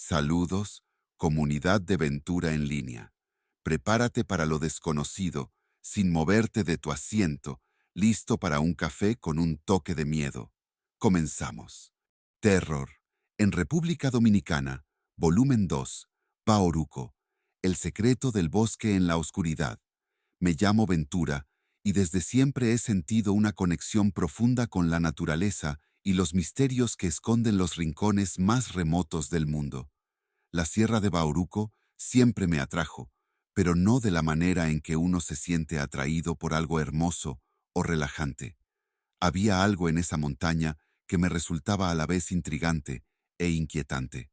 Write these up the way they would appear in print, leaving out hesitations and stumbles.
Saludos, comunidad de Ventura en línea. Prepárate para lo desconocido, sin moverte de tu asiento, listo para un café con un toque de miedo. Comenzamos. Terror. En República Dominicana, volumen 2. Bauruco. El secreto del bosque en la oscuridad. Me llamo Ventura, y desde siempre he sentido una conexión profunda con la naturaleza y los misterios que esconden los rincones más remotos del mundo. La Sierra de Bauruco siempre me atrajo, pero no de la manera en que uno se siente atraído por algo hermoso o relajante. Había algo en esa montaña que me resultaba a la vez intrigante e inquietante.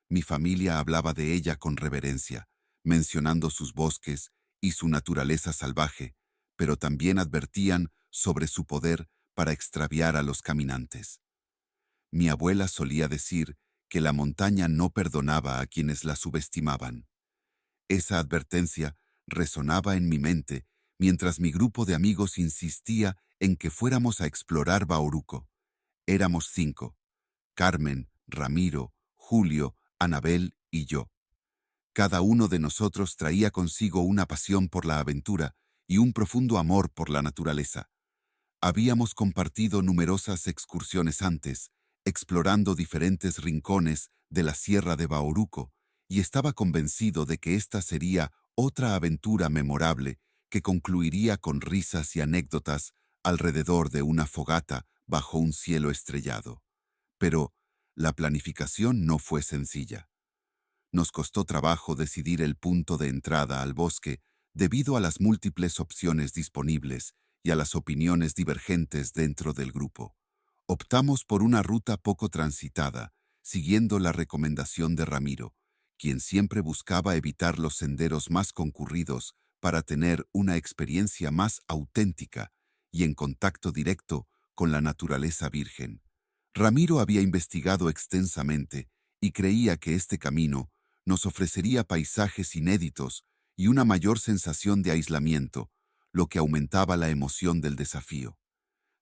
Mi familia hablaba de ella con reverencia, mencionando sus bosques y su naturaleza salvaje, pero también advertían sobre su poder para extraviar a los caminantes. Mi abuela solía decir que la montaña no perdonaba a quienes la subestimaban. Esa advertencia resonaba en mi mente mientras mi grupo de amigos insistía en que fuéramos a explorar Bauruco. Éramos 5: Carmen, Ramiro, Julio, Anabel y yo. Cada uno de nosotros traía consigo una pasión por la aventura y un profundo amor por la naturaleza. Habíamos compartido numerosas excursiones antes, explorando diferentes rincones de la Sierra de Bauruco, y estaba convencido de que esta sería otra aventura memorable que concluiría con risas y anécdotas alrededor de una fogata bajo un cielo estrellado. Pero la planificación no fue sencilla. Nos costó trabajo decidir el punto de entrada al bosque debido a las múltiples opciones disponibles y a las opiniones divergentes dentro del grupo. Optamos por una ruta poco transitada, siguiendo la recomendación de Ramiro, quien siempre buscaba evitar los senderos más concurridos para tener una experiencia más auténtica y en contacto directo con la naturaleza virgen. Ramiro había investigado extensamente y creía que este camino nos ofrecería paisajes inéditos y una mayor sensación de aislamiento, lo que aumentaba la emoción del desafío.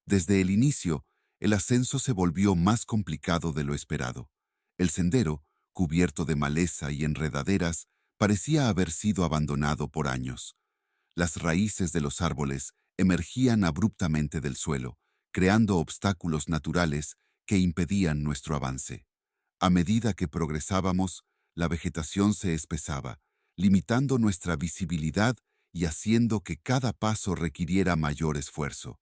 Desde el inicio, el ascenso se volvió más complicado de lo esperado. El sendero, cubierto de maleza y enredaderas, parecía haber sido abandonado por años. Las raíces de los árboles emergían abruptamente del suelo, creando obstáculos naturales que impedían nuestro avance. A medida que progresábamos, la vegetación se espesaba, limitando nuestra visibilidad y haciendo que cada paso requiriera mayor esfuerzo.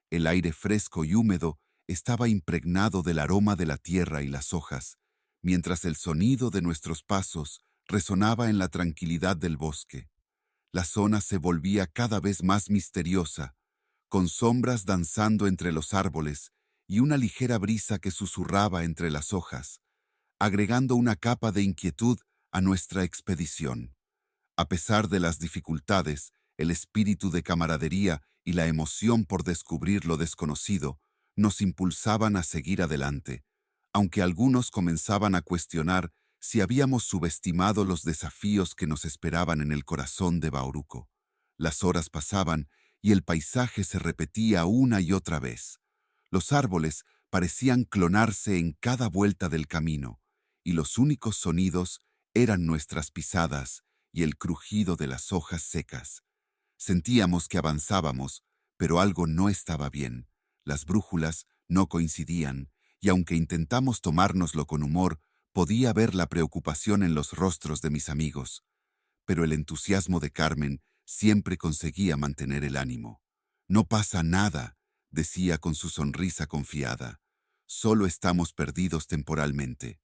El aire fresco y húmedo estaba impregnado del aroma de la tierra y las hojas, mientras el sonido de nuestros pasos resonaba en la tranquilidad del bosque. La zona se volvía cada vez más misteriosa, con sombras danzando entre los árboles y una ligera brisa que susurraba entre las hojas, agregando una capa de inquietud a nuestra expedición. A pesar de las dificultades, el espíritu de camaradería y la emoción por descubrir lo desconocido nos impulsaban a seguir adelante, aunque algunos comenzaban a cuestionar si habíamos subestimado los desafíos que nos esperaban en el corazón de Bauruco. Las horas pasaban y el paisaje se repetía una y otra vez. Los árboles parecían clonarse en cada vuelta del camino, y los únicos sonidos eran nuestras pisadas y el crujido de las hojas secas. Sentíamos que avanzábamos, pero algo no estaba bien. Las brújulas no coincidían, y aunque intentamos tomárnoslo con humor, podía ver la preocupación en los rostros de mis amigos. Pero el entusiasmo de Carmen siempre conseguía mantener el ánimo. «No pasa nada», decía con su sonrisa confiada. «Solo estamos perdidos temporalmente».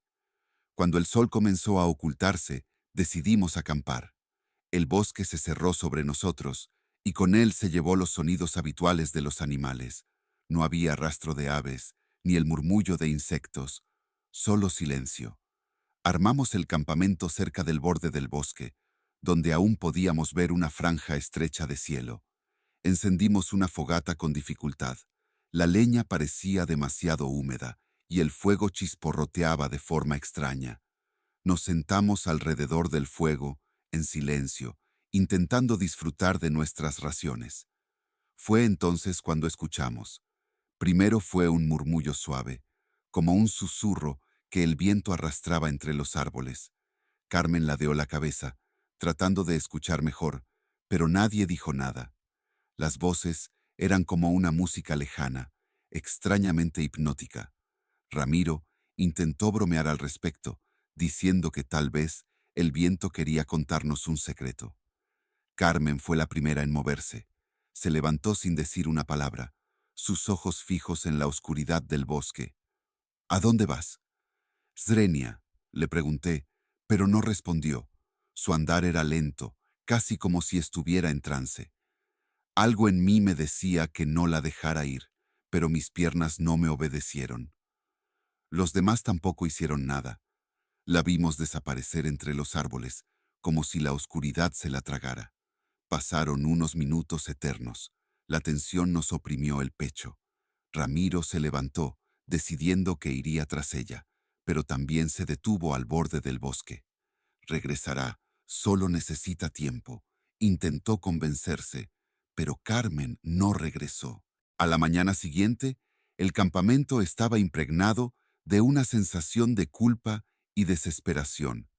Cuando el sol comenzó a ocultarse, decidimos acampar. El bosque se cerró sobre nosotros, y con él se llevó los sonidos habituales de los animales. No había rastro de aves, ni el murmullo de insectos, solo silencio. Armamos el campamento cerca del borde del bosque, donde aún podíamos ver una franja estrecha de cielo. Encendimos una fogata con dificultad. La leña parecía demasiado húmeda, y el fuego chisporroteaba de forma extraña. Nos sentamos alrededor del fuego, en silencio, intentando disfrutar de nuestras raciones. Fue entonces cuando escuchamos. Primero fue un murmullo suave, como un susurro que el viento arrastraba entre los árboles. Carmen ladeó la cabeza, tratando de escuchar mejor, pero nadie dijo nada. Las voces eran como una música lejana, extrañamente hipnótica. Ramiro intentó bromear al respecto, diciendo que tal vez el viento quería contarnos un secreto. Carmen fue la primera en moverse. Se levantó sin decir una palabra, sus ojos fijos en la oscuridad del bosque. ¿A dónde vas? Zrenia, le pregunté, pero no respondió. Su andar era lento, casi como si estuviera en trance. Algo en mí me decía que no la dejara ir, pero mis piernas no me obedecieron. Los demás tampoco hicieron nada. La vimos desaparecer entre los árboles, como si la oscuridad se la tragara. Pasaron unos minutos eternos. La tensión nos oprimió el pecho. Ramiro se levantó, decidiendo que iría tras ella, pero también se detuvo al borde del bosque. Regresará, solo necesita tiempo. Intentó convencerse, pero Carmen no regresó. A la mañana siguiente, el campamento estaba impregnado de una sensación de culpa y desesperación.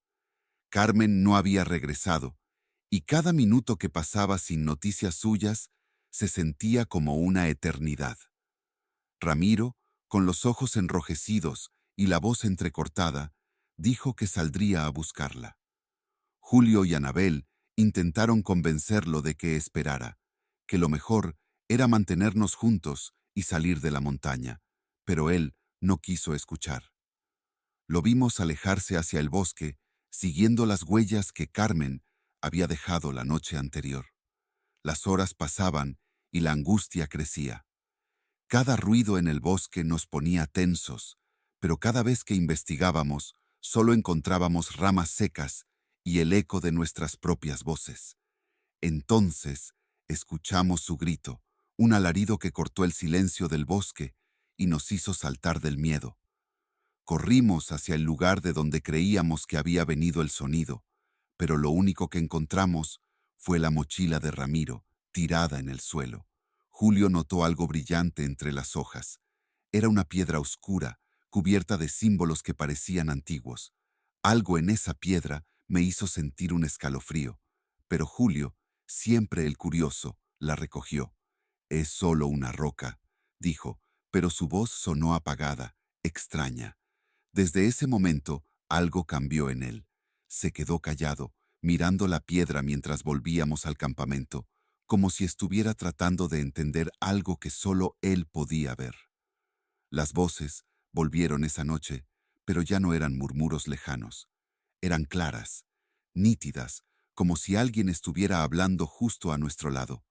Carmen no había regresado, y cada minuto que pasaba sin noticias suyas se sentía como una eternidad. Ramiro, con los ojos enrojecidos y la voz entrecortada, dijo que saldría a buscarla. Julio y Anabel intentaron convencerlo de que esperara, que lo mejor era mantenernos juntos y salir de la montaña, pero él no quiso escuchar. Lo vimos alejarse hacia el bosque, siguiendo las huellas que Carmen había dejado la noche anterior. Las horas pasaban y la angustia crecía. Cada ruido en el bosque nos ponía tensos, pero cada vez que investigábamos, solo encontrábamos ramas secas y el eco de nuestras propias voces. Entonces, escuchamos su grito, un alarido que cortó el silencio del bosque y nos hizo saltar del miedo. Corrimos hacia el lugar de donde creíamos que había venido el sonido, pero lo único que encontramos fue la mochila de Ramiro, tirada en el suelo. Julio notó algo brillante entre las hojas. Era una piedra oscura, cubierta de símbolos que parecían antiguos. Algo en esa piedra me hizo sentir un escalofrío, pero Julio, siempre el curioso, la recogió. «Es solo una roca», dijo, pero su voz sonó apagada, extraña. Desde ese momento, algo cambió en él. Se quedó callado, mirando la piedra mientras volvíamos al campamento, como si estuviera tratando de entender algo que solo él podía ver. Las voces volvieron esa noche, pero ya no eran murmuros lejanos. Eran claras, nítidas, como si alguien estuviera hablando justo a nuestro lado.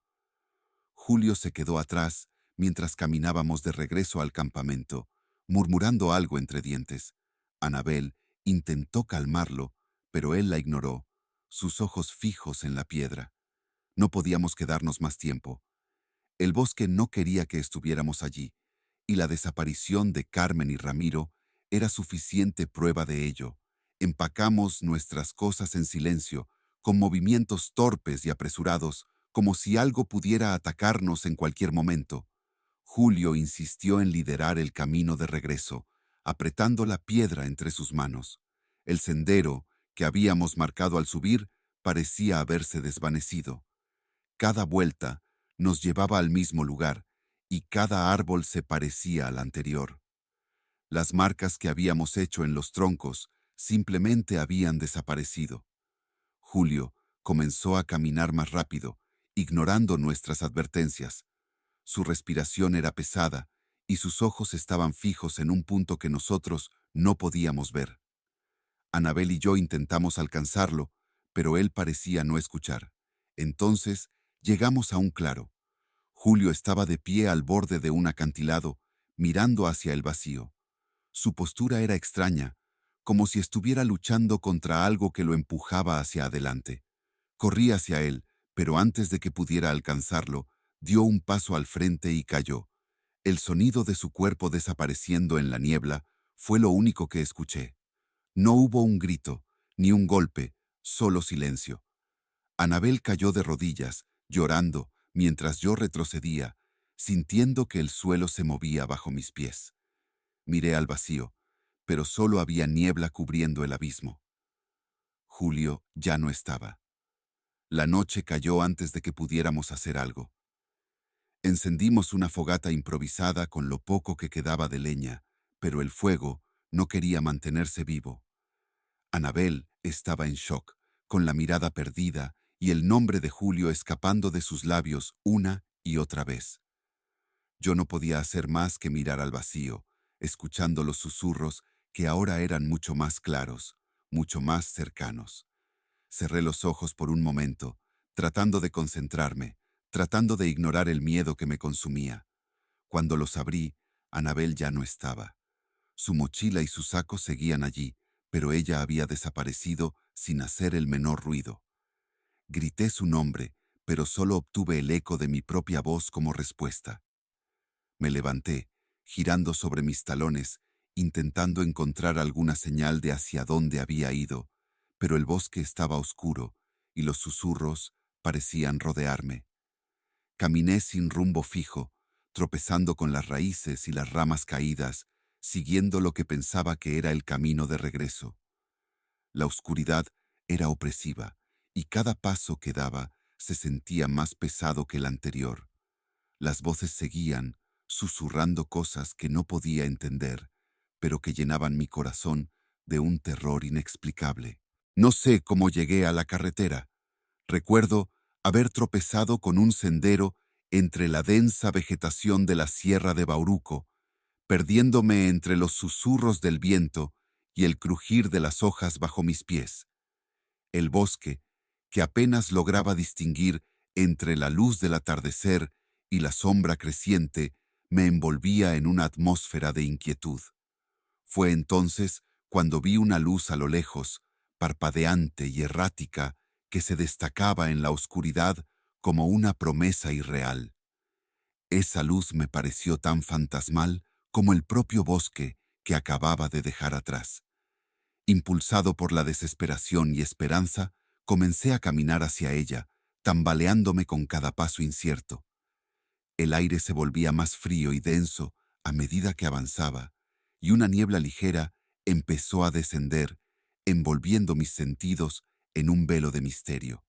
Julio se quedó atrás mientras caminábamos de regreso al campamento, murmurando algo entre dientes. Anabel intentó calmarlo, pero él la ignoró, sus ojos fijos en la piedra. No podíamos quedarnos más tiempo. El bosque no quería que estuviéramos allí, y la desaparición de Carmen y Ramiro era suficiente prueba de ello. Empacamos nuestras cosas en silencio, con movimientos torpes y apresurados, como si algo pudiera atacarnos en cualquier momento. Julio insistió en liderar el camino de regreso, apretando la piedra entre sus manos. El sendero, que habíamos marcado al subir, parecía haberse desvanecido. Cada vuelta nos llevaba al mismo lugar, y cada árbol se parecía al anterior. Las marcas que habíamos hecho en los troncos simplemente habían desaparecido. Julio comenzó a caminar más rápido, ignorando nuestras advertencias. Su respiración era pesada y sus ojos estaban fijos en un punto que nosotros no podíamos ver. Anabel y yo intentamos alcanzarlo, pero él parecía no escuchar. Entonces llegamos a un claro. Julio estaba de pie al borde de un acantilado, mirando hacia el vacío. Su postura era extraña, como si estuviera luchando contra algo que lo empujaba hacia adelante. Corrí hacia él, pero antes de que pudiera alcanzarlo, dio un paso al frente y cayó. El sonido de su cuerpo desapareciendo en la niebla fue lo único que escuché. No hubo un grito, ni un golpe, solo silencio. Anabel cayó de rodillas, llorando, mientras yo retrocedía, sintiendo que el suelo se movía bajo mis pies. Miré al vacío, pero solo había niebla cubriendo el abismo. Julio ya no estaba. La noche cayó antes de que pudiéramos hacer algo. Encendimos una fogata improvisada con lo poco que quedaba de leña, pero el fuego no quería mantenerse vivo. Anabel estaba en shock, con la mirada perdida y el nombre de Julio escapando de sus labios una y otra vez. Yo no podía hacer más que mirar al vacío, escuchando los susurros que ahora eran mucho más claros, mucho más cercanos. Cerré los ojos por un momento, tratando de concentrarme, tratando de ignorar el miedo que me consumía. Cuando los abrí, Anabel ya no estaba. Su mochila y su saco seguían allí, pero ella había desaparecido sin hacer el menor ruido. Grité su nombre, pero solo obtuve el eco de mi propia voz como respuesta. Me levanté, girando sobre mis talones, intentando encontrar alguna señal de hacia dónde había ido, pero el bosque estaba oscuro y los susurros parecían rodearme. Caminé sin rumbo fijo, tropezando con las raíces y las ramas caídas, siguiendo lo que pensaba que era el camino de regreso. La oscuridad era opresiva, y cada paso que daba se sentía más pesado que el anterior. Las voces seguían, susurrando cosas que no podía entender, pero que llenaban mi corazón de un terror inexplicable. No sé cómo llegué a la carretera. Recuerdo haber tropezado con un sendero entre la densa vegetación de la Sierra de Bauruco, perdiéndome entre los susurros del viento y el crujir de las hojas bajo mis pies. El bosque, que apenas lograba distinguir entre la luz del atardecer y la sombra creciente, me envolvía en una atmósfera de inquietud. Fue entonces cuando vi una luz a lo lejos, parpadeante y errática, que se destacaba en la oscuridad como una promesa irreal. Esa luz me pareció tan fantasmal como el propio bosque que acababa de dejar atrás. Impulsado por la desesperación y esperanza, comencé a caminar hacia ella, tambaleándome con cada paso incierto. El aire se volvía más frío y denso a medida que avanzaba, y una niebla ligera empezó a descender, envolviendo mis sentidos en un velo de misterio.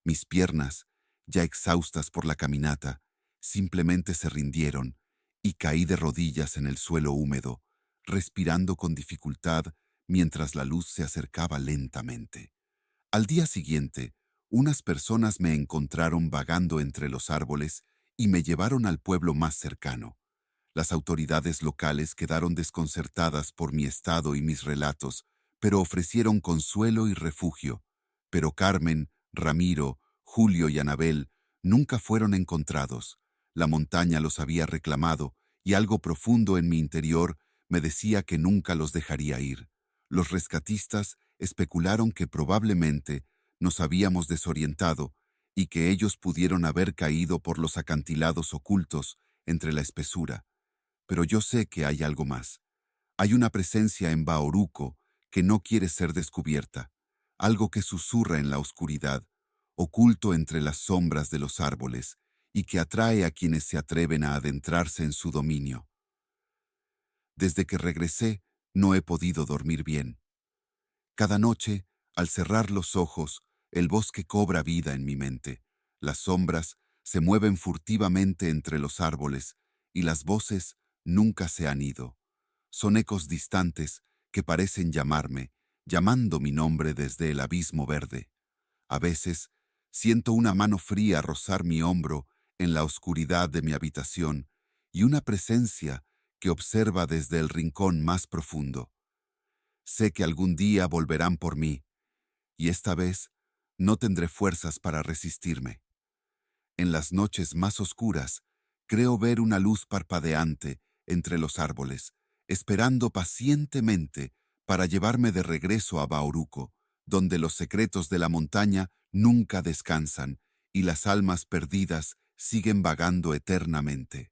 Mis piernas, ya exhaustas por la caminata, simplemente se rindieron y caí de rodillas en el suelo húmedo, respirando con dificultad mientras la luz se acercaba lentamente. Al día siguiente, unas personas me encontraron vagando entre los árboles y me llevaron al pueblo más cercano. Las autoridades locales quedaron desconcertadas por mi estado y mis relatos, pero ofrecieron consuelo y refugio. Pero Carmen, Ramiro, Julio y Anabel nunca fueron encontrados. La montaña los había reclamado y algo profundo en mi interior me decía que nunca los dejaría ir. Los rescatistas especularon que probablemente nos habíamos desorientado y que ellos pudieron haber caído por los acantilados ocultos entre la espesura. Pero yo sé que hay algo más. Hay una presencia en Bauruco que no quiere ser descubierta, algo que susurra en la oscuridad, oculto entre las sombras de los árboles, y que atrae a quienes se atreven a adentrarse en su dominio. Desde que regresé, no he podido dormir bien. Cada noche, al cerrar los ojos, el bosque cobra vida en mi mente. Las sombras se mueven furtivamente entre los árboles y las voces nunca se han ido. Son ecos distantes que parecen llamarme, llamando mi nombre desde el abismo verde. A veces, siento una mano fría rozar mi hombro en la oscuridad de mi habitación y una presencia que observa desde el rincón más profundo. Sé que algún día volverán por mí, y esta vez no tendré fuerzas para resistirme. En las noches más oscuras, creo ver una luz parpadeante entre los árboles, esperando pacientemente para llevarme de regreso a Bauruco, donde los secretos de la montaña nunca descansan y las almas perdidas siguen vagando eternamente.